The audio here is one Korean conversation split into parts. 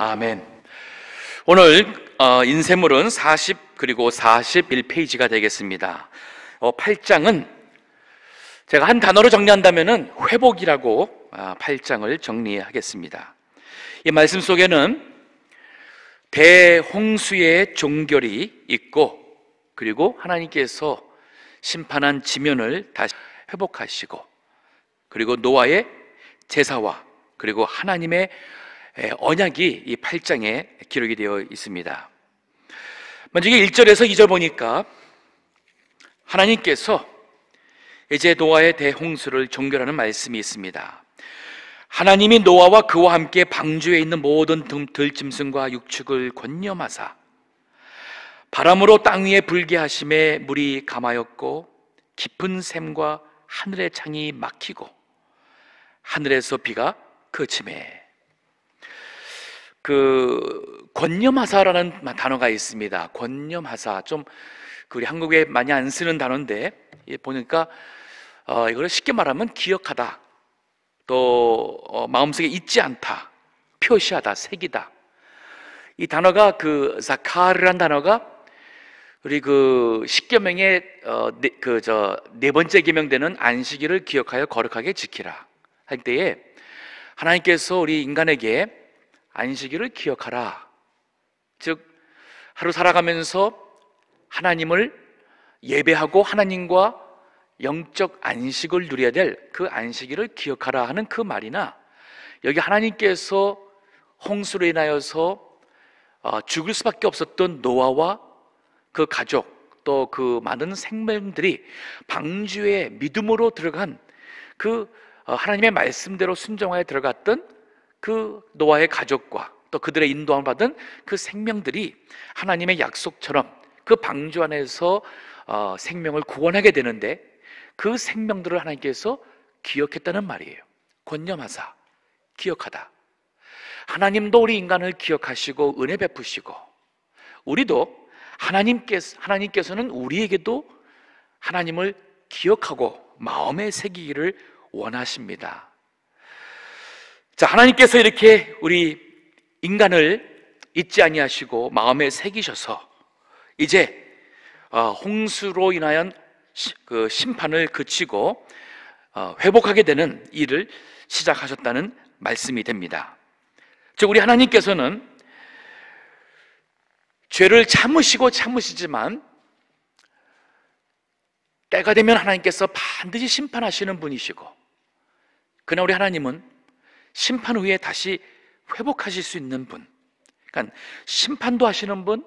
아멘. 오늘 인쇄물은 40 그리고 41페이지가 되겠습니다. 8장은 제가 한 단어로 정리한다면 회복이라고 8장을 정리하겠습니다. 이 말씀 속에는 대홍수의 종결이 있고, 그리고 하나님께서 심판한 지면을 다시 회복하시고, 그리고 노아의 제사와 그리고 하나님의 언약이 이 8장에 기록이 되어 있습니다. 먼저 이게 1절에서 2절 보니까 하나님께서 이제 노아의 대홍수를 종결하는 말씀이 있습니다. 하나님이 노아와 그와 함께 방주에 있는 모든 들짐승과 육축을 권념하사 바람으로 땅 위에 불게 하심에 물이 감하였고 깊은 샘과 하늘의 창이 막히고 하늘에서 비가 그치매. 권념하사라는 단어가 있습니다. 권념하사, 좀 우리 한국에 많이 안 쓰는 단어인데 보니까 이걸 쉽게 말하면 기억하다, 또 마음속에 잊지 않다, 표시하다, 새기다. 이 단어가 자카르란 단어가 우리 십계명의 네 번째 계명되는 안식일을 기억하여 거룩하게 지키라 할 때에 하나님께서 우리 인간에게 안식일을 기억하라, 즉 하루 살아가면서 하나님을 예배하고 하나님과 영적 안식을 누려야 될 그 안식일을 기억하라 하는 그 말이나, 여기 하나님께서 홍수로 인하여서 죽을 수밖에 없었던 노아와 그 가족, 또 그 많은 생명들이 방주에 믿음으로 들어간 하나님의 말씀대로 순종하여 들어갔던 그 노아의 가족과 또 그들의 인도함을 받은 그 생명들이 하나님의 약속처럼 그 방주 안에서 생명을 구원하게 되는데, 그 생명들을 하나님께서 기억했다는 말이에요. 권념하사, 기억하다. 하나님도 우리 인간을 기억하시고 은혜 베푸시고, 우리도 하나님께서는 우리에게도 하나님을 기억하고 마음에 새기기를 원하십니다. 자, 하나님께서 이렇게 우리 인간을 잊지 아니하시고 마음에 새기셔서 이제 홍수로 인하여 그 심판을 그치고 회복하게 되는 일을 시작하셨다는 말씀이 됩니다. 즉, 우리 하나님께서는 죄를 참으시지만 때가 되면 하나님께서 반드시 심판하시는 분이시고, 그러나 우리 하나님은 심판 후에 다시 회복하실 수 있는 분, 그러니까 심판도 하시는 분,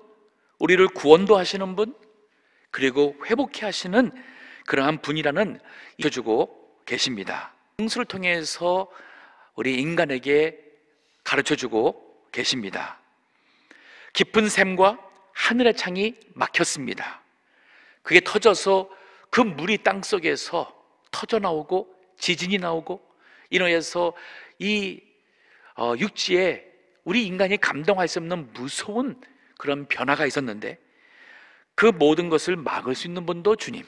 우리를 구원도 하시는 분, 그리고 회복해 하시는 그러한 분이라는 주고 계십니다. 홍수를 통해서 우리 인간에게 가르쳐주고 계십니다. 깊은 샘과 하늘의 창이 막혔습니다. 그게 터져서 그 물이 땅속에서 터져 나오고 지진이 나오고, 이로해서 이 육지에 우리 인간이 감당할 수 없는 무서운 그런 변화가 있었는데, 그 모든 것을 막을 수 있는 분도 주님,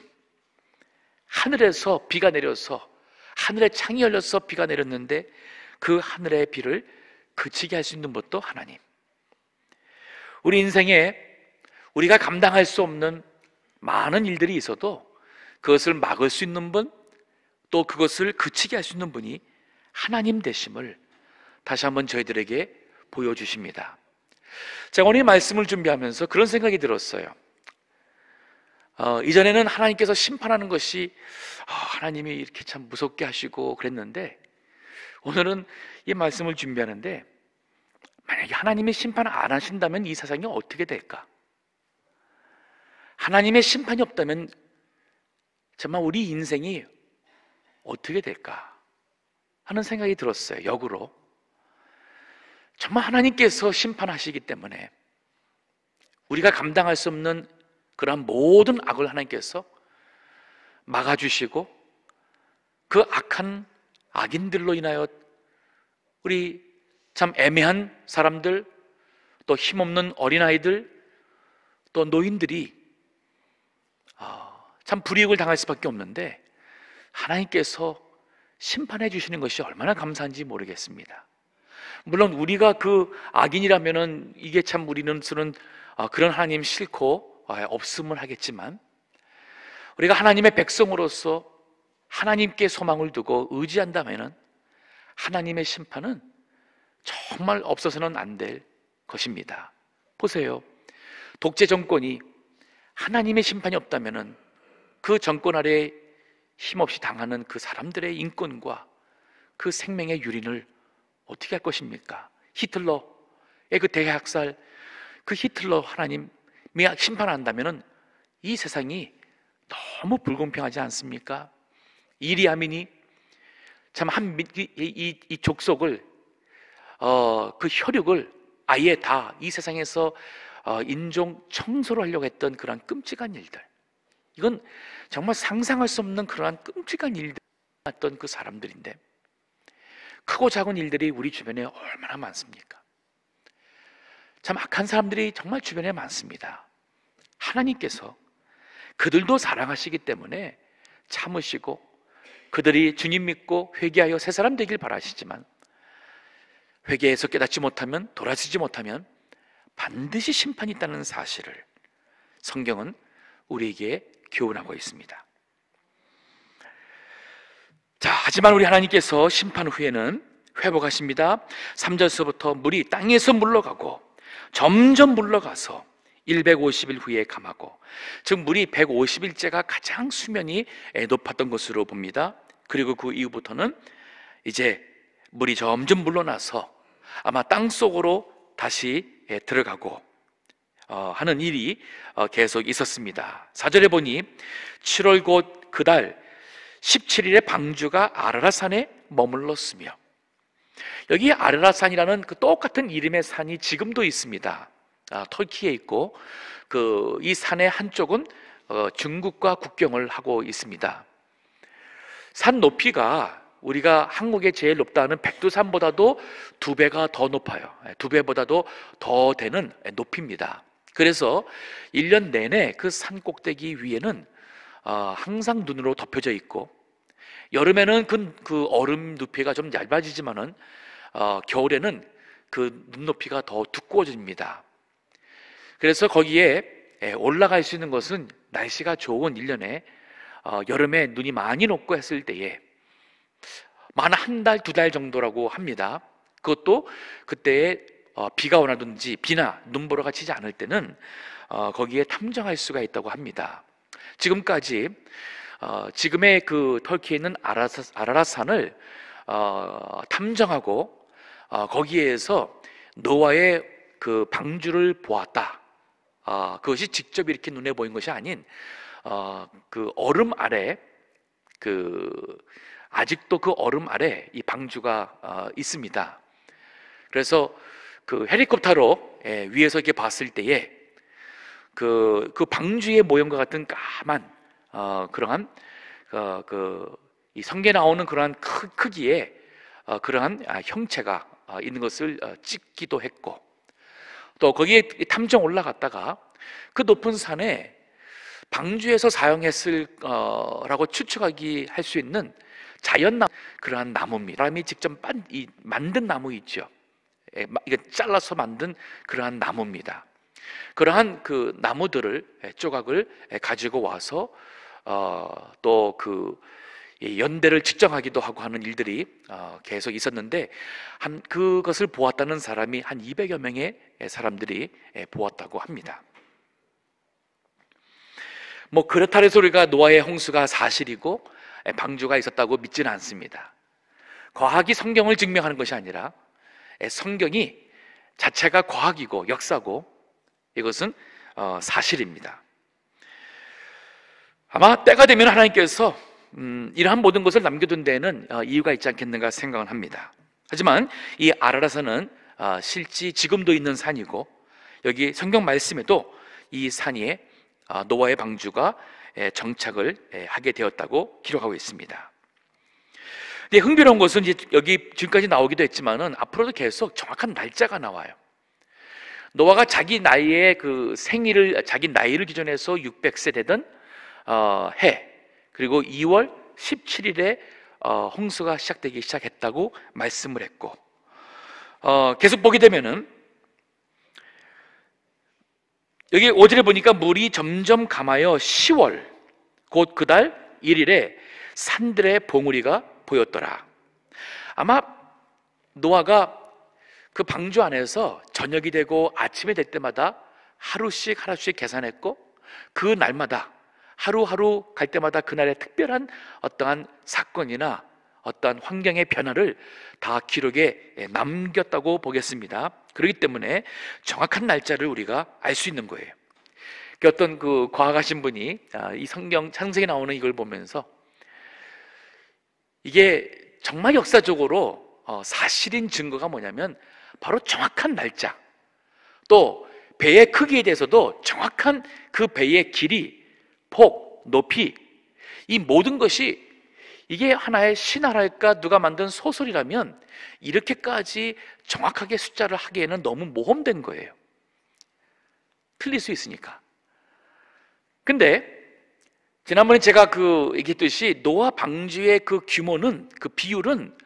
하늘에서 비가 내려서 하늘의 창이 열려서 비가 내렸는데 그 하늘의 비를 그치게 할 수 있는 분도 하나님. 우리 인생에 우리가 감당할 수 없는 많은 일들이 있어도 그것을 막을 수 있는 분, 또 그것을 그치게 할 수 있는 분이 하나님 되심을 다시 한번 저희들에게 보여주십니다. 제가 오늘 이 말씀을 준비하면서 그런 생각이 들었어요. 이전에는 하나님께서 심판하는 것이 하나님이 이렇게 참 무섭게 하시고 그랬는데, 오늘은 이 말씀을 준비하는데 만약에 하나님이 심판 안 하신다면 이 세상이 어떻게 될까? 하나님의 심판이 없다면 정말 우리 인생이 어떻게 될까 하는 생각이 들었어요. 역으로 정말 하나님께서 심판하시기 때문에 우리가 감당할 수 없는 그러한 모든 악을 하나님께서 막아주시고, 그 악한 악인들로 인하여 우리 참 애매한 사람들, 또 힘없는 어린아이들, 또 노인들이 참 불이익을 당할 수밖에 없는데, 하나님께서 심판해 주시는 것이 얼마나 감사한지 모르겠습니다. 물론 우리가 그 악인이라면은 이게 참 우리는 쓰는 그런 하나님 싫고 없음을 하겠지만, 우리가 하나님의 백성으로서 하나님께 소망을 두고 의지한다면은 하나님의 심판은 정말 없어서는 안 될 것입니다. 보세요. 독재 정권이 하나님의 심판이 없다면은 그 정권 아래 힘없이 당하는 그 사람들의 인권과 그 생명의 유린을 어떻게 할 것입니까? 히틀러의 그 대학살, 그 히틀러 하나님이 심판한다면은 이 세상이 너무 불공평하지 않습니까? 이리 아민이 참 이 족속을 그 혈육을 아예 다 이 세상에서 인종 청소를 하려고 했던 그러한 끔찍한 일들, 이건 정말 상상할 수 없는 그러한 끔찍한 일들 했던 그 사람들인데, 크고 작은 일들이 우리 주변에 얼마나 많습니까? 참 악한 사람들이 정말 주변에 많습니다. 하나님께서 그들도 사랑하시기 때문에 참으시고 그들이 주님 믿고 회개하여 새 사람 되길 바라시지만, 회개해서 깨닫지 못하면, 돌아서지 못하면 반드시 심판이 있다는 사실을 성경은 우리에게 교훈하고 있습니다. 자, 하지만 우리 하나님께서 심판 후에는 회복하십니다. 3절서부터 물이 땅에서 물러가고 점점 물러가서 150일 후에 감하고, 즉 물이 150일째가 가장 수면이 높았던 것으로 봅니다. 그리고 그 이후부터는 이제 물이 점점 물러나서 아마 땅 속으로 다시 들어가고 하는 일이 계속 있었습니다. 4절에 보니 7월 곧 그달 17일에 방주가 아라랏산에 머물렀으며, 여기 아라랏산이라는 그 똑같은 이름의 산이 지금도 있습니다. 터키에 있고, 이 산의 한쪽은 중국과 국경을 하고 있습니다. 산 높이가 우리가 한국의 제일 높다 하는 백두산보다도 2배가 더 높아요. 2배보다도 더 되는 높이입니다. 그래서 1년 내내 그 산 꼭대기 위에는 항상 눈으로 덮여져 있고, 여름에는 그 얼음 높이가 좀 얇아지지만은 겨울에는 그 눈높이가 더 두꺼워집니다. 그래서 거기에 올라갈 수 있는 것은 날씨가 좋은 1년에 여름에 눈이 많이 녹고 했을 때에 많아 1달, 2달 정도라고 합니다. 그것도 그때에 비가 오나든지 비나 눈보라가 치지 않을 때는 거기에 탐정할 수가 있다고 합니다. 지금까지 지금의 그 터키에 있는 아라랏산을 탐정하고 거기에서 노아의 그 방주를 보았다. 그것이 직접 이렇게 눈에 보인 것이 아닌 그 얼음 아래, 아직도 그 얼음 아래 이 방주가 있습니다. 그래서 그 헬리콥터로 위에서 이렇게 봤을 때에 그 방주의 모형과 같은 까만 그러한 이 성경에 나오는 그러한 크기의 그러한 형체가 있는 것을 찍기도 했고, 또 거기에 탐정 올라갔다가 그 높은 산에 방주에서 사용했을 라고 추측하기 할 수 있는 자연나무, 그러한 나무입니다. 사람이 직접 만든 나무 있죠. 이게 잘라서 만든 그러한 나무입니다. 그러한 그 나무들을 조각을 가지고 와서 또 그 연대를 측정하기도 하고 하는 일들이 계속 있었는데, 그것을 보았다는 사람이 한 200여 명의 사람들이 보았다고 합니다. 뭐 그렇다 해서 우리가 노아의 홍수가 사실이고 방주가 있었다고 믿지는 않습니다. 과학이 성경을 증명하는 것이 아니라 성경이 자체가 과학이고 역사고, 이것은 사실입니다. 아마 때가 되면 하나님께서 이러한 모든 것을 남겨둔 데에는 이유가 있지 않겠는가 생각을 합니다. 하지만 이 아라랏산은 실제 지금도 있는 산이고, 여기 성경 말씀에도 이 산에 노아의 방주가 정착을 하게 되었다고 기록하고 있습니다. 근데 흥미로운 것은 이제 여기 지금까지 나오기도 했지만은 앞으로도 계속 정확한 날짜가 나와요. 노아가 자기 나이의 자기 나이를 기준해서 600세 되던 해, 그리고 2월 17일에 홍수가 시작되기 시작했다고 말씀을 했고, 계속 보게 되면은 여기 5절에 보니까 물이 점점 감하여 10월 곧 그달 1일에 산들의 봉우리가 보였더라. 아마 노아가 그 방주 안에서 저녁이 되고 아침이 될 때마다 하루씩 계산했고, 그 날마다 하루하루 갈 때마다 그날의 특별한 어떠한 사건이나 어떠한 환경의 변화를 다 기록에 남겼다고 보겠습니다. 그렇기 때문에 정확한 날짜를 우리가 알 수 있는 거예요. 어떤 그 과학하신 분이 이 창세기에 나오는 이걸 보면서 이게 정말 역사적으로 사실인 증거가 뭐냐면 바로 정확한 날짜, 또 배의 크기에 대해서도 정확한 그 배의 길이, 폭, 높이, 이 모든 것이 이게 하나의 신화랄까 누가 만든 소설이라면 이렇게까지 정확하게 숫자를 하기에는 너무 모험된 거예요. 틀릴 수 있으니까. 근데 지난번에 제가 얘기했듯이 노아 방주의 그 규모는, 그 비율은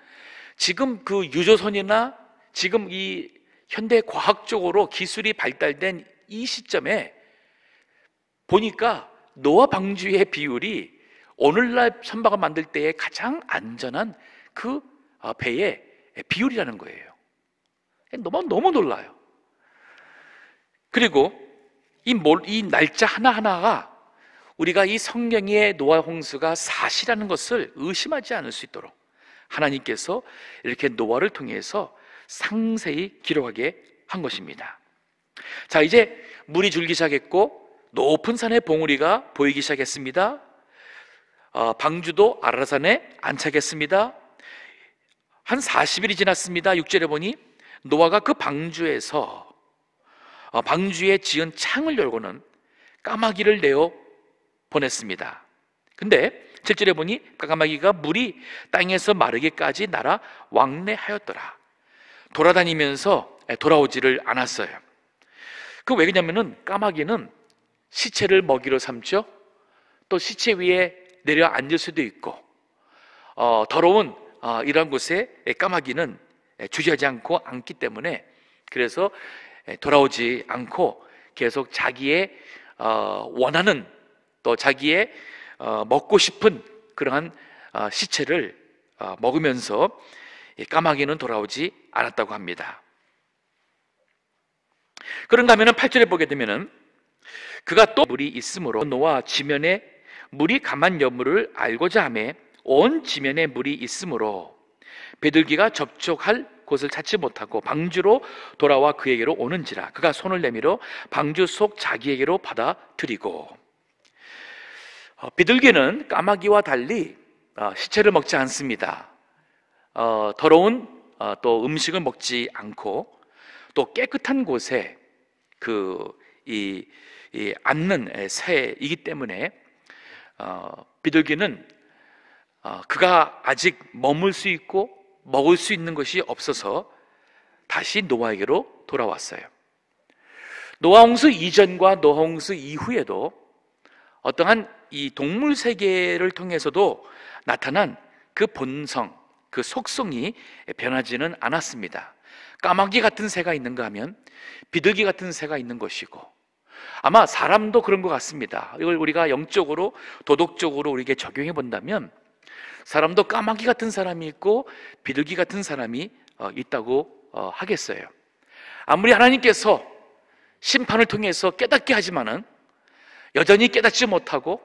지금 그 유조선이나 지금 이 현대 과학적으로 기술이 발달된 이 시점에 보니까 노아 방주의 비율이 오늘날 선박을 만들 때의 가장 안전한 그 배의 비율이라는 거예요. 너무 놀라요. 그리고 이 날짜 하나하나가 우리가 이 성경의 노아 홍수가 사실이라는 것을 의심하지 않을 수 있도록 하나님께서 이렇게 노아를 통해서 상세히 기록하게 한 것입니다. 자, 이제 물이 줄기 시작했고 높은 산의 봉우리가 보이기 시작했습니다. 방주도 아라산에 안착했습니다. 한 40일이 지났습니다. 6절에 보니 노아가 그 방주에서 방주에 지은 창을 열고는 까마귀를 내어 보냈습니다. 근데 7절에 보니 까마귀가 물이 땅에서 마르기까지 날아 왕래하였더라. 돌아다니면서 돌아오지를 않았어요. 그 왜 그러냐면은 까마귀는 시체를 먹이로 삼죠. 또 시체 위에 내려 앉을 수도 있고, 더러운 이런 곳에 까마귀는 주저하지 않고 앉기 때문에, 그래서 돌아오지 않고 계속 자기의 원하는, 또 자기의 먹고 싶은 그러한 시체를 먹으면서 까마귀는 돌아오지 않았다고 합니다. 그런가 하면 8절에 보게 되면은 그가 또 물이 있으므로 노아 지면에 물이 감한 여물을 알고자 하매 온 지면에 물이 있으므로 비둘기가 접촉할 곳을 찾지 못하고 방주로 돌아와 그에게로 오는지라. 그가 손을 내밀어 방주 속 자기에게로 받아들이고. 비둘기는 까마귀와 달리 시체를 먹지 않습니다. 더러운 또 음식을 먹지 않고 또 깨끗한 곳에 앉는 새이기 때문에 비둘기는 그가 아직 머물 수 있고 먹을 수 있는 것이 없어서 다시 노아에게로 돌아왔어요. 노아 홍수 이전과 노아 홍수 이후에도 어떠한 이 동물 세계를 통해서도 나타난 그 본성, 그 속성이 변하지는 않았습니다. 까마귀 같은 새가 있는가 하면 비둘기 같은 새가 있는 것이고, 아마 사람도 그런 것 같습니다. 이걸 우리가 영적으로 도덕적으로 우리에게 적용해 본다면 사람도 까마귀 같은 사람이 있고 비둘기 같은 사람이 있다고 하겠어요. 아무리 하나님께서 심판을 통해서 깨닫게 하지만은 여전히 깨닫지 못하고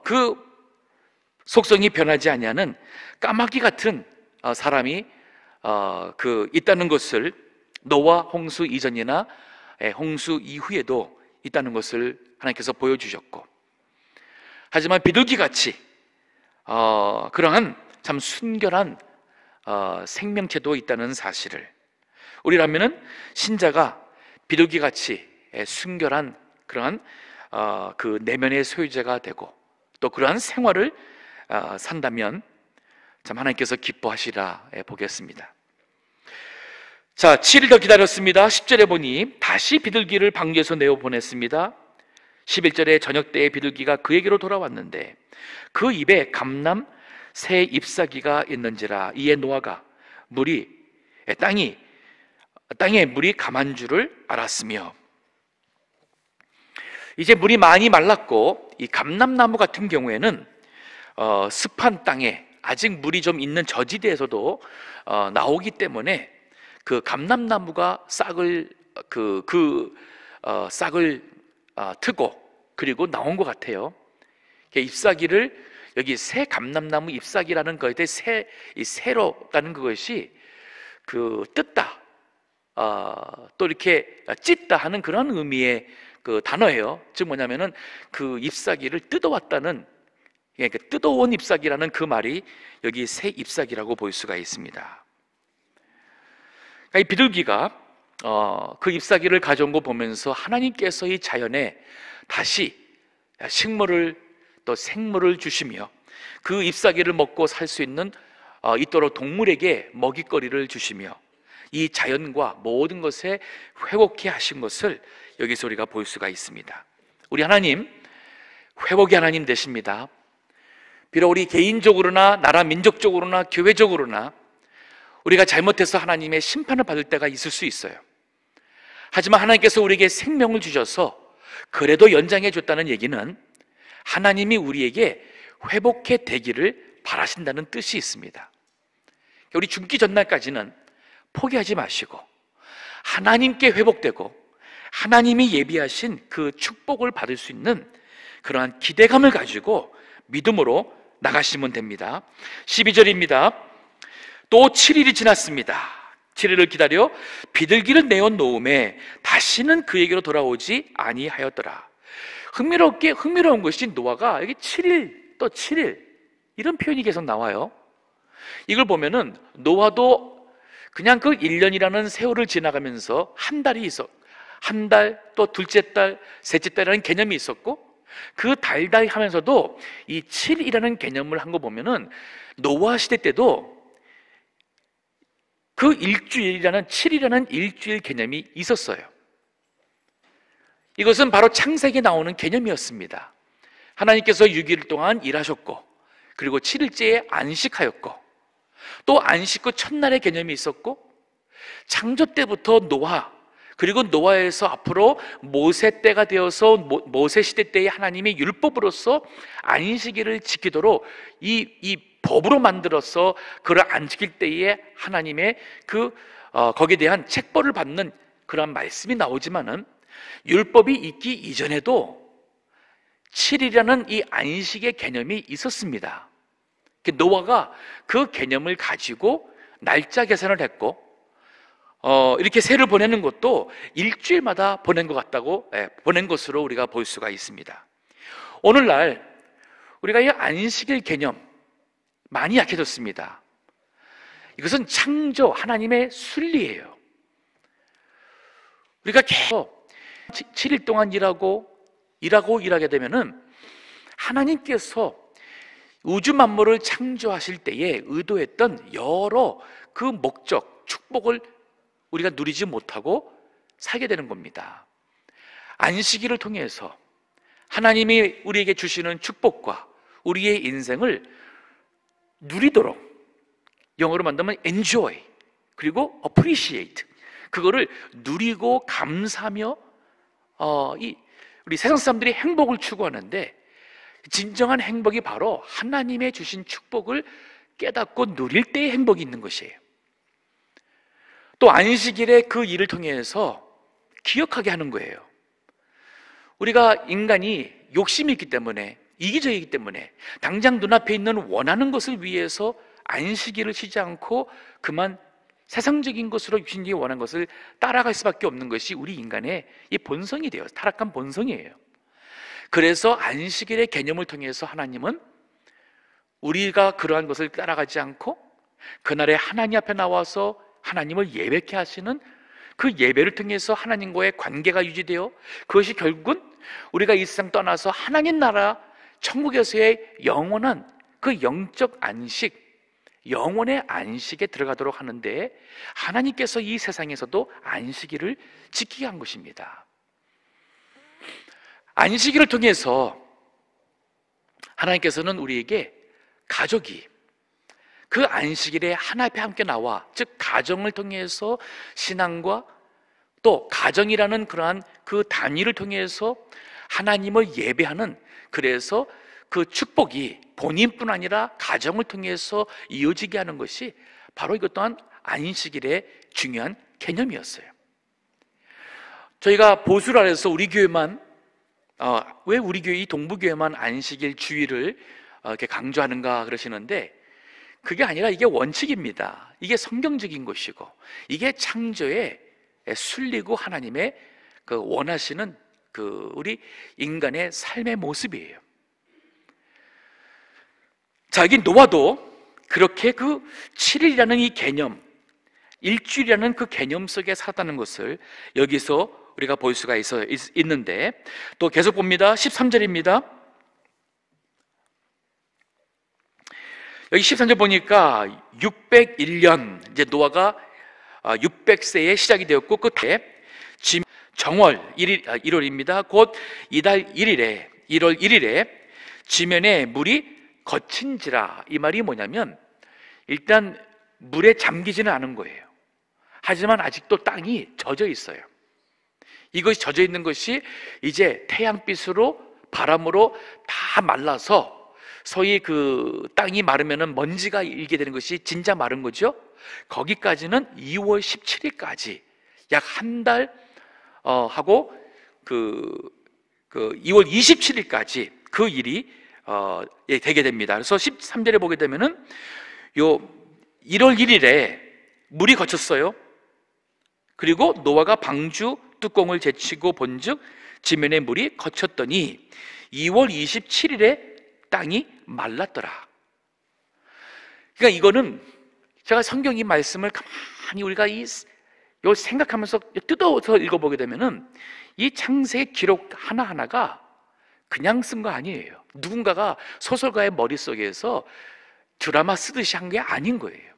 그 속성이 변하지 아니하는 까마귀 같은 사람이 있다는 것을 노아 홍수 이전이나 홍수 이후에도 있다는 것을 하나님께서 보여주셨고, 하지만 비둘기같이 그러한 참 순결한 생명체도 있다는 사실을, 우리라면은 신자가 비둘기같이 순결한 그러한 그 내면의 소유자가 되고 또 그러한 생활을 산다면 참 하나님께서 기뻐하시라 보겠습니다. 자, 7일 더 기다렸습니다. 10절에 보니 다시 비둘기를 방주에서 내어 보냈습니다. 11절에 저녁 때에 비둘기가 그에게로 돌아왔는데 그 입에 감람 새 잎사귀가 있는지라. 이에 노아가 물이 땅에 물이 감한 줄을 알았으며, 이제 물이 많이 말랐고 이 감람나무 같은 경우에는 습한 땅에 아직 물이 좀 있는 저지대에서도 나오기 때문에 그 감람나무가 싹을 트고 그리고 나온 것 같아요. 잎사귀를 여기 새 감람나무 잎사귀라는 것에 이 새로라는 그것이 뜯다, 또 이렇게 찢다 하는 그런 의미의 그 단어예요. 즉 뭐냐면은 그 잎사귀를 뜯어왔다는, 뜯어온 잎사귀라는 그 말이 여기 새 잎사귀라고 볼 수가 있습니다. 이 비둘기가 그 잎사귀를 가져온 거 보면서 하나님께서 이 자연에 다시 식물을 또 생물을 주시며 그 잎사귀를 먹고 살 수 있도록 동물에게 먹잇거리를 주시며 이 자연과 모든 것에 회복케 하신 것을 여기서 우리가 볼 수가 있습니다. 우리 하나님 회복의 하나님 되십니다. 비록 우리 개인적으로나 나라 민족적으로나 교회적으로나 우리가 잘못해서 하나님의 심판을 받을 때가 있을 수 있어요. 하지만 하나님께서 우리에게 생명을 주셔서 그래도 연장해 줬다는 얘기는 하나님이 우리에게 회복해 되기를 바라신다는 뜻이 있습니다. 우리 죽기 전날까지는 포기하지 마시고 하나님께 회복되고 하나님이 예비하신 그 축복을 받을 수 있는 그러한 기대감을 가지고 믿음으로 나가시면 됩니다. 12절입니다. 또 7일이 지났습니다. 7일을 기다려 비둘기를 내어 놓음에 다시는 그에게로 돌아오지 아니하였더라. 흥미로운 것이 노아가 여기 7일 또 7일 이런 표현이 계속 나와요. 이걸 보면은 노아도 그냥 그 1년이라는 세월을 지나가면서 한 달, 또 둘째 달, 셋째 달이라는 개념이 있었고 그 달달 하면서도 이 7이라는 개념을 한 거 보면은 노아 시대 때도 그 7이라는 일주일 개념이 있었어요. 이것은 바로 창세기에 나오는 개념이었습니다. 하나님께서 6일 동안 일하셨고 그리고 7일째에 안식하였고 또 안식 후 첫날의 개념이 있었고 창조 때부터 노아 그리고 노아에서 앞으로 모세 때가 되어서 모세 시대 때의 하나님의 율법으로서 안식일을 지키도록 이 법으로 만들어서 그를 안 지킬 때에 하나님의 거기에 대한 책벌을 받는 그런 말씀이 나오지만은 율법이 있기 이전에도 7일이라는 이 안식의 개념이 있었습니다. 노아가 그 개념을 가지고 날짜 계산을 했고 이렇게 새를 보내는 것도 일주일마다 보낸 것으로 우리가 볼 수가 있습니다. 오늘날 우리가 이 안식일 개념 많이 약해졌습니다. 이것은 창조 하나님의 순리예요. 우리가 계속 7일 동안 일하게 되면은 하나님께서 우주 만물을 창조하실 때에 의도했던 여러 그 목적, 축복을 우리가 누리지 못하고 살게 되는 겁니다. 안식일을 통해서 하나님이 우리에게 주시는 축복과 우리의 인생을 누리도록, 영어로 만들면 enjoy 그리고 appreciate, 그거를 누리고 감사하며 우리 세상 사람들이 행복을 추구하는데 진정한 행복이 바로 하나님의 주신 축복을 깨닫고 누릴 때의 행복이 있는 것이에요. 또 안식일에 그 일을 통해서 기억하게 하는 거예요. 우리가 인간이 욕심이 있기 때문에, 이기적이기 때문에 당장 눈앞에 있는 원하는 것을 위해서 안식일을 쉬지 않고 그만 세상적인 것으로 육신이 원하는 것을 따라갈 수밖에 없는 것이 우리 인간의 이 본성이 되어 타락한 본성이에요. 그래서 안식일의 개념을 통해서 하나님은 우리가 그러한 것을 따라가지 않고 그날에 하나님 앞에 나와서 하나님을 예배케 하시는 그 예배를 통해서 하나님과의 관계가 유지되어 그것이 결국은 우리가 이 세상 떠나서 하나님 나라 천국에서의 영원한 그 영적 안식, 영혼의 안식에 들어가도록 하는데 하나님께서 이 세상에서도 안식일을 지키게 한 것입니다. 안식일을 통해서 하나님께서는 우리에게 가족이 그 안식일에 하나님 앞에 함께 나와, 즉 가정을 통해서 신앙과 또 가정이라는 그러한 그 단위를 통해서 하나님을 예배하는, 그래서 그 축복이 본인뿐 아니라 가정을 통해서 이어지게 하는 것이 바로 이것 또한 안식일의 중요한 개념이었어요. 저희가 보수를 안에서 우리 교회만 왜 우리 교회 이 동부교회만 안식일 주일을 이렇게 강조하는가 그러시는데, 그게 아니라 이게 원칙입니다. 이게 성경적인 것이고, 이게 창조의 순리고 하나님의 그 원하시는 그 우리 인간의 삶의 모습이에요. 자, 여기 노아도 그렇게 그 7일이라는 이 개념, 일주일이라는 그 개념 속에 살았다는 것을 여기서 우리가 볼 수가 있는데, 또 계속 봅니다. 13절입니다. 여기 13절 보니까 601년, 이제 노아가 600세에 시작이 되었고, 끝에 정월 1월입니다. 곧 이달 1일에 1월 1일에 지면에 물이 거친지라. 이 말이 뭐냐면 일단 물에 잠기지는 않은 거예요. 하지만 아직도 땅이 젖어 있어요. 이것이 젖어 있는 것이 이제 태양빛으로 바람으로 다 말라서, 소위 그 땅이 마르면은 먼지가 일게 되는 것이 진짜 마른 거죠. 거기까지는 2월 17일까지 약 한 달 하고 그 2월 27일까지 그 일이 되게 됩니다. 그래서 13절에 보게 되면은 요 1월 1일에 물이 거쳤어요. 그리고 노아가 방주 뚜껑을 제치고 본즉 지면에 물이 거쳤더니 2월 27일에 땅이 말랐더라. 그러니까 이거는 제가 성경 이 말씀을 가만히 우리가 요 생각하면서 뜯어서 읽어보게 되면은 이 창세의 기록 하나하나가 그냥 쓴 거 아니에요. 누군가가 소설가의 머릿속에서 드라마 쓰듯이 한 게 아닌 거예요.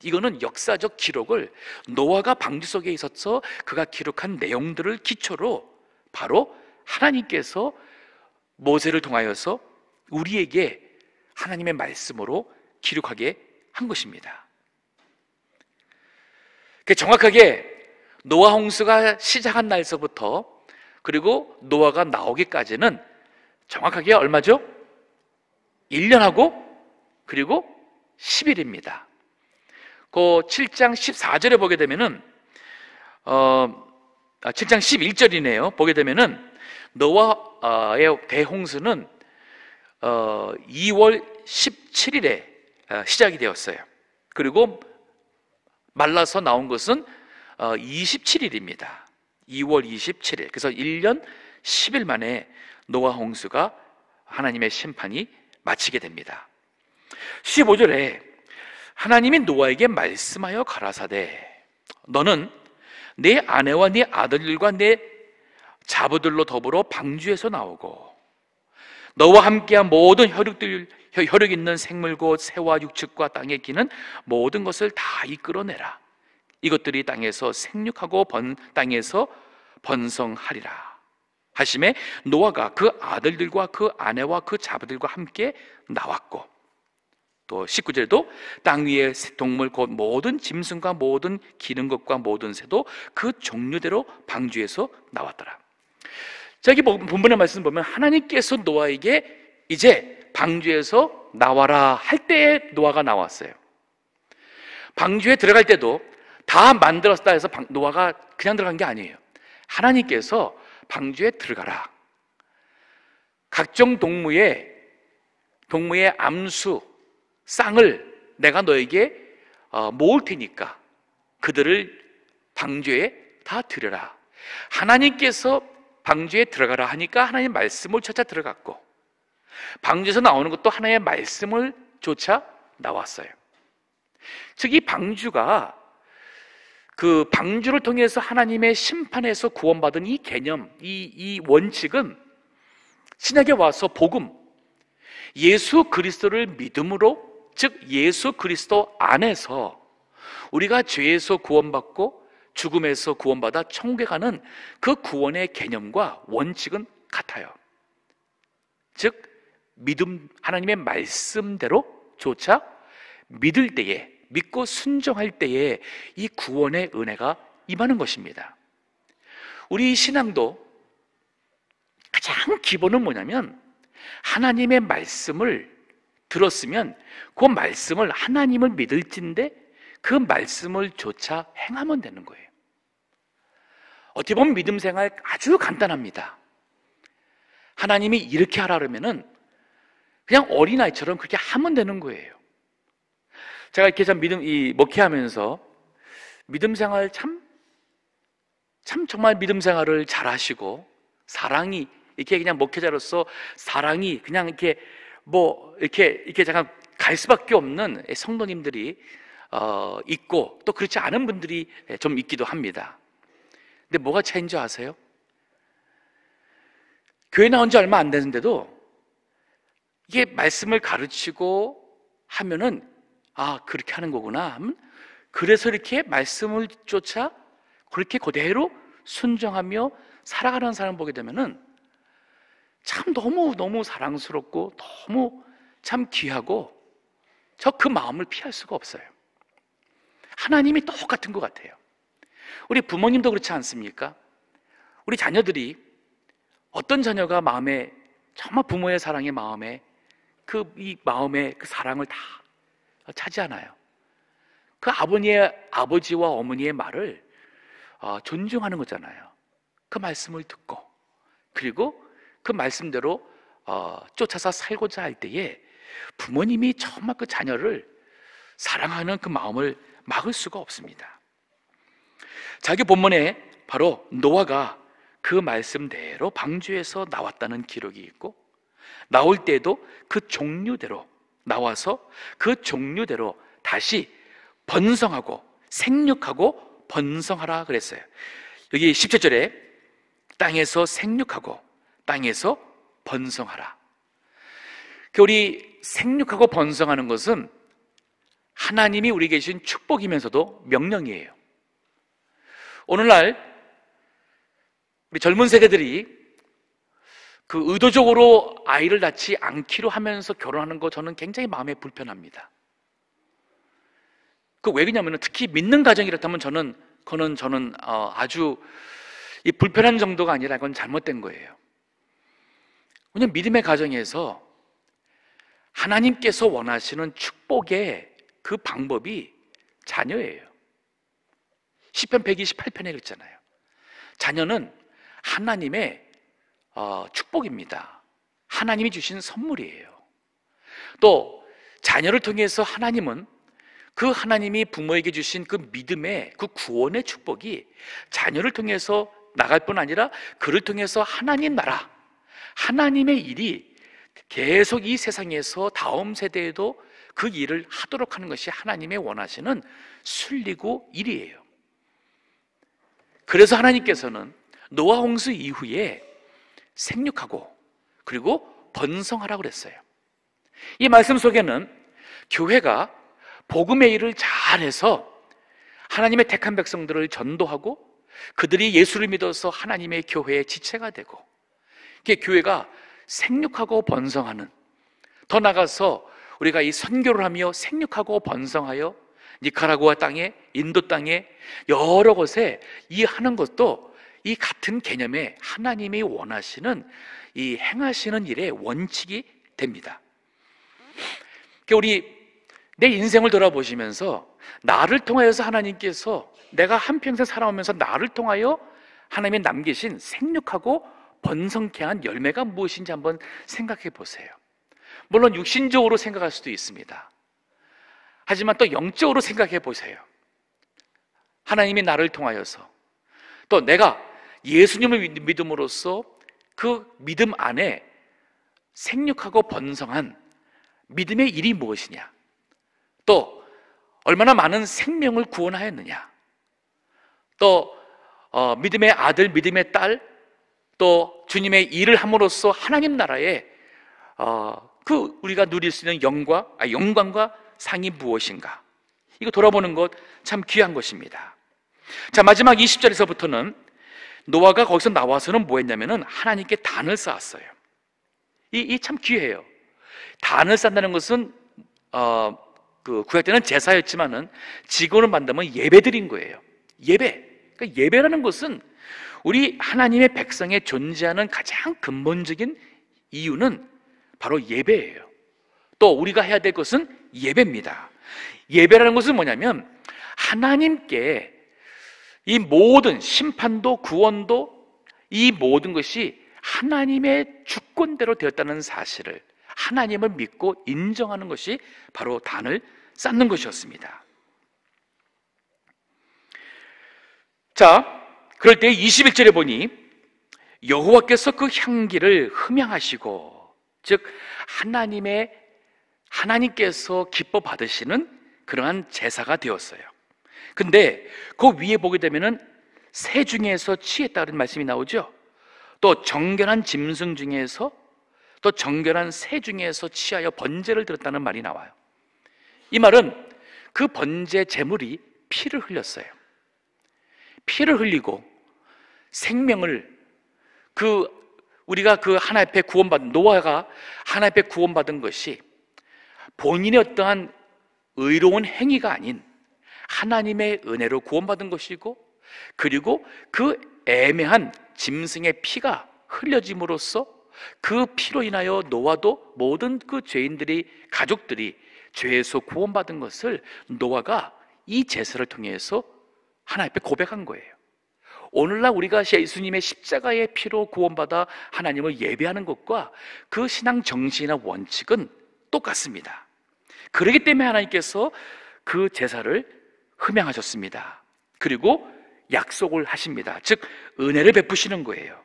이거는 역사적 기록을 노아가 방주 속에 있어서 그가 기록한 내용들을 기초로 바로 하나님께서 모세를 통하여서 우리에게 하나님의 말씀으로 기록하게 한 것입니다. 정확하게 노아 홍수가 시작한 날서부터 그리고 노아가 나오기까지는 정확하게 얼마죠? 1년하고 그리고 10일입니다. 그 7장 14절에 보게 되면은 7장 11절이네요. 보게 되면은 노아의 대홍수는 2월 17일에 시작이 되었어요. 그리고 말라서 나온 것은 27일입니다. 2월 27일. 그래서 1년 10일 만에 노아 홍수가 하나님의 심판이 마치게 됩니다. 15절에 하나님이 노아에게 말씀하여 가라사대 너는 네 아내와 네 아들들과 네 자부들로 더불어 방주에서 나오고 너와 함께한 모든 혈육 있는 생물 곧 새와 육축과 땅에 기는 모든 것을 다 이끌어내라. 이것들이 땅에서 생육하고 땅에서 번성하리라 하심에 노아가 그 아들들과 그 아내와 그 자부들과 함께 나왔고, 또 19절에도 땅 위의 동물 곧 모든 짐승과 모든 기는 것과 모든 새도 그 종류대로 방주에서 나왔더라. 자, 여기 본문의 말씀 보면 하나님께서 노아에게 이제 방주에서 나와라 할 때에 노아가 나왔어요. 방주에 들어갈 때도 다 만들었다 해서 노아가 그냥 들어간 게 아니에요. 하나님께서 방주에 들어가라. 각종 동무의 암수, 쌍을 내가 너에게 모을 테니까 그들을 방주에 다 들여라. 하나님께서 방주에 들어가라 하니까 하나님의 말씀을 쫓아 들어갔고, 방주에서 나오는 것도 하나님의 말씀을 쫓아 나왔어요. 즉 이 방주가 그 방주를 통해서 하나님의 심판에서 구원받은 이 개념, 이 원칙은 신약에 와서 복음, 예수 그리스도를 믿음으로, 즉 예수 그리스도 안에서 우리가 죄에서 구원받고 죽음에서 구원받아 천국에 가는 그 구원의 개념과 원칙은 같아요. 즉 믿음, 하나님의 말씀대로 조차 믿을 때에, 믿고 순종할 때에 이 구원의 은혜가 임하는 것입니다. 우리 신앙도 가장 기본은 뭐냐면 하나님의 말씀을 들었으면 그 말씀을 하나님을 믿을진데 그 말씀을 조차 행하면 되는 거예요. 어떻게 보면 믿음 생활 아주 간단합니다. 하나님이 이렇게 하라 그러면은 그냥 어린아이처럼 그렇게 하면 되는 거예요. 제가 이렇게 참 목회하면서 믿음 생활 정말 믿음 생활을 잘 하시고 사랑이 이렇게 그냥 목회자로서 사랑이 그냥 이렇게 잠깐 갈 수밖에 없는 성도님들이 있고 또 그렇지 않은 분들이 좀 있기도 합니다. 근데 뭐가 차이인 줄 아세요? 교회 나온 지 얼마 안 됐는데도 이게 말씀을 가르치고 하면은 그렇게 하는 거구나. 그래서 이렇게 말씀을 쫓아 그렇게 그대로 순종하며 살아가는 사람 보게 되면은 참 너무 사랑스럽고 너무 참 귀하고 저 그 마음을 피할 수가 없어요. 하나님이 똑같은 것 같아요. 우리 부모님도 그렇지 않습니까? 우리 자녀들이 어떤 자녀가 마음에 정말 부모의 사랑의 마음에 이 마음의 그 사랑을 다 차지하나요? 그 아버지와 어머니의 말을 존중하는 거잖아요. 그 말씀을 듣고 그리고 그 말씀대로 쫓아서 살고자 할 때에 부모님이 정말 그 자녀를 사랑하는 그 마음을 막을 수가 없습니다. 자기 본문에 바로 노아가 그 말씀대로 방주에서 나왔다는 기록이 있고 나올 때도 그 종류대로 나와서 그 종류대로 다시 번성하고 생육하고 번성하라 그랬어요. 여기 17절에 땅에서 생육하고 땅에서 번성하라. 우리 생육하고 번성하는 것은 하나님이 우리에게 주신 축복이면서도 명령이에요. 오늘날 우리 젊은 세대들이 그 의도적으로 아이를 낳지 않기로 하면서 결혼하는 거 저는 굉장히 마음에 불편합니다. 왜 그러냐면 특히 믿는 가정이라면 저는 아주 이 불편한 정도가 아니라 그건 잘못된 거예요. 왜냐하면 믿음의 가정에서 하나님께서 원하시는 축복의 그 방법이 자녀예요. 시편 128편에 그랬잖아요. 자녀는 하나님의 축복입니다. 하나님이 주신 선물이에요. 또 자녀를 통해서 하나님은 그 하나님이 부모에게 주신 그 믿음의 그 구원의 축복이 자녀를 통해서 나갈 뿐 아니라 그를 통해서 하나님 나라, 하나님의 일이 계속 이 세상에서 다음 세대에도 그 일을 하도록 하는 것이 하나님의 원하시는 순리고 일이에요. 그래서 하나님께서는 노아 홍수 이후에 생육하고 그리고 번성하라고 그랬어요. 이 말씀 속에는 교회가 복음의 일을 잘해서 하나님의 택한 백성들을 전도하고 그들이 예수를 믿어서 하나님의 교회의 지체가 되고 교회가 생육하고 번성하는, 더 나아가서 우리가 이 선교를 하며 생육하고 번성하여 니카라구아 땅에, 인도 땅에 여러 곳에 이 하는 것도 이 같은 개념의 하나님이 원하시는 이 행하시는 일의 원칙이 됩니다. 우리 내 인생을 돌아보시면서 나를 통하여서 하나님께서 내가 한평생 살아오면서 나를 통하여 하나님이 남기신 생육하고 번성케 한 열매가 무엇인지 한번 생각해 보세요. 물론 육신적으로 생각할 수도 있습니다. 하지만 또 영적으로 생각해 보세요. 하나님이 나를 통하여서 또 내가 예수님을 믿음으로써 그 믿음 안에 생육하고 번성한 믿음의 일이 무엇이냐, 또 얼마나 많은 생명을 구원하였느냐, 또 믿음의 아들, 믿음의 딸, 또 주님의 일을 함으로써 하나님 나라에 그 우리가 누릴 수 있는 영광과 상이 무엇인가, 이거 돌아보는 것 참 귀한 것입니다. 자, 마지막 20절에서부터는 노아가 거기서 나와서는 뭐 했냐면은 하나님께 단을 쌓았어요. 이 참 귀해요. 단을 쌓는다는 것은 그 구약 때는 제사였지만은 지금으로 만들면 예배드린 거예요. 예배. 그러니까 예배라는 것은 우리 하나님의 백성에 존재하는 가장 근본적인 이유는 바로 예배예요. 또 우리가 해야 될 것은 예배입니다. 예배라는 것은 뭐냐면 하나님께 이 모든 심판도 구원도 이 모든 것이 하나님의 주권대로 되었다는 사실을 하나님을 믿고 인정하는 것이 바로 단을 쌓는 것이었습니다. 자, 그럴 때 21절에 보니 여호와께서 그 향기를 흠향하시고, 즉 하나님께서 기뻐 받으시는 그러한 제사가 되었어요. 근데 그 위에 보게 되면은 새 중에서 취했다는 말씀이 나오죠. 또 정결한 짐승 중에서, 또 정결한 새 중에서 취하여 번제를 드렸다는 말이 나와요. 이 말은 그 번제 제물이 피를 흘렸어요. 피를 흘리고 생명을, 우리가 그 하나님 앞에 구원받은, 노아가 하나님 앞에 구원받은 것이 본인의 어떠한 의로운 행위가 아닌 하나님의 은혜로 구원받은 것이고, 그리고 그 애매한 짐승의 피가 흘려짐으로써 그 피로 인하여 노아도 모든 그 죄인들이, 가족들이 죄에서 구원받은 것을 노아가 이 제사를 통해서 하나님 앞에 고백한 거예요. 오늘날 우리가 예수님의 십자가의 피로 구원받아 하나님을 예배하는 것과 그 신앙 정신이나 원칙은 똑같습니다. 그렇기 때문에 하나님께서 그 제사를 흠양하셨습니다. 그리고 약속을 하십니다. 즉 은혜를 베푸시는 거예요.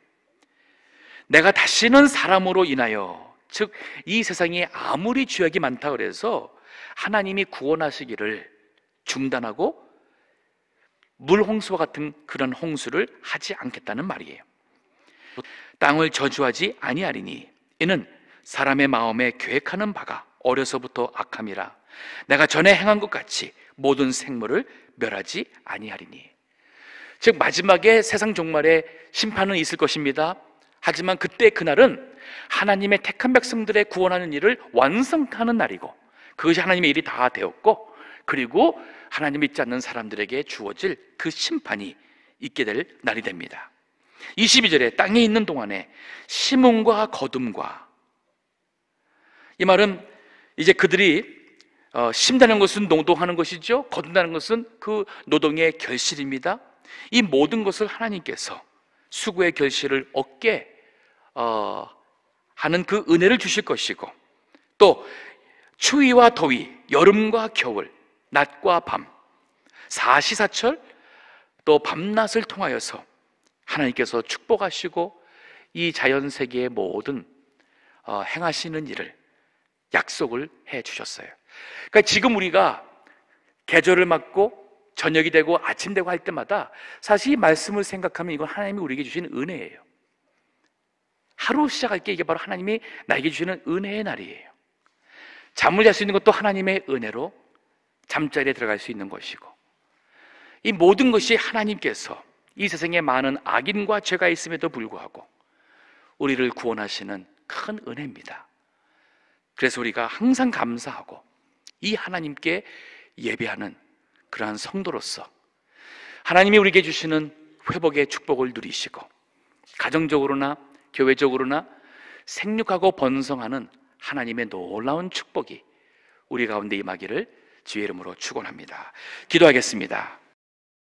내가 다시는 사람으로 인하여, 즉 이 세상에 아무리 죄악이 많다 그래서 하나님이 구원하시기를 중단하고 물홍수와 같은 그런 홍수를 하지 않겠다는 말이에요. 땅을 저주하지 아니하리니 이는 사람의 마음에 계획하는 바가 어려서부터 악함이라. 내가 전에 행한 것 같이 모든 생물을 멸하지 아니하리니. 즉 마지막에 세상 종말에 심판은 있을 것입니다. 하지만 그때 그날은 하나님의 택한 백성들의 구원하는 일을 완성하는 날이고, 그것이 하나님의 일이 다 되었고, 그리고 하나님 믿지 않는 사람들에게 주어질 그 심판이 있게 될 날이 됩니다. 22절에 땅에 있는 동안에 심음과 거둠과, 이 말은 이제 그들이 심다는 것은 노동하는 것이죠. 거둔다는 것은 그 노동의 결실입니다. 이 모든 것을 하나님께서 수고의 결실을 얻게 하는 그 은혜를 주실 것이고, 또 추위와 더위, 여름과 겨울, 낮과 밤, 사시사철, 또 밤낮을 통하여서 하나님께서 축복하시고 이 자연세계의 모든 행하시는 일을 약속을 해 주셨어요. 그러니까 지금 우리가 계절을 맞고 저녁이 되고 아침 되고 할 때마다 사실 이 말씀을 생각하면 이건 하나님이 우리에게 주신 은혜예요. 하루 시작할 때 이게 바로 하나님이 나에게 주시는 은혜의 날이에요. 잠을 잘 수 있는 것도 하나님의 은혜로 잠자리에 들어갈 수 있는 것이고, 이 모든 것이 하나님께서 이 세상에 많은 악인과 죄가 있음에도 불구하고 우리를 구원하시는 큰 은혜입니다. 그래서 우리가 항상 감사하고 이 하나님께 예배하는 그러한 성도로서 하나님이 우리에게 주시는 회복의 축복을 누리시고, 가정적으로나 교회적으로나 생육하고 번성하는 하나님의 놀라운 축복이 우리 가운데 임하기를 주의 이름으로 축원합니다. 기도하겠습니다.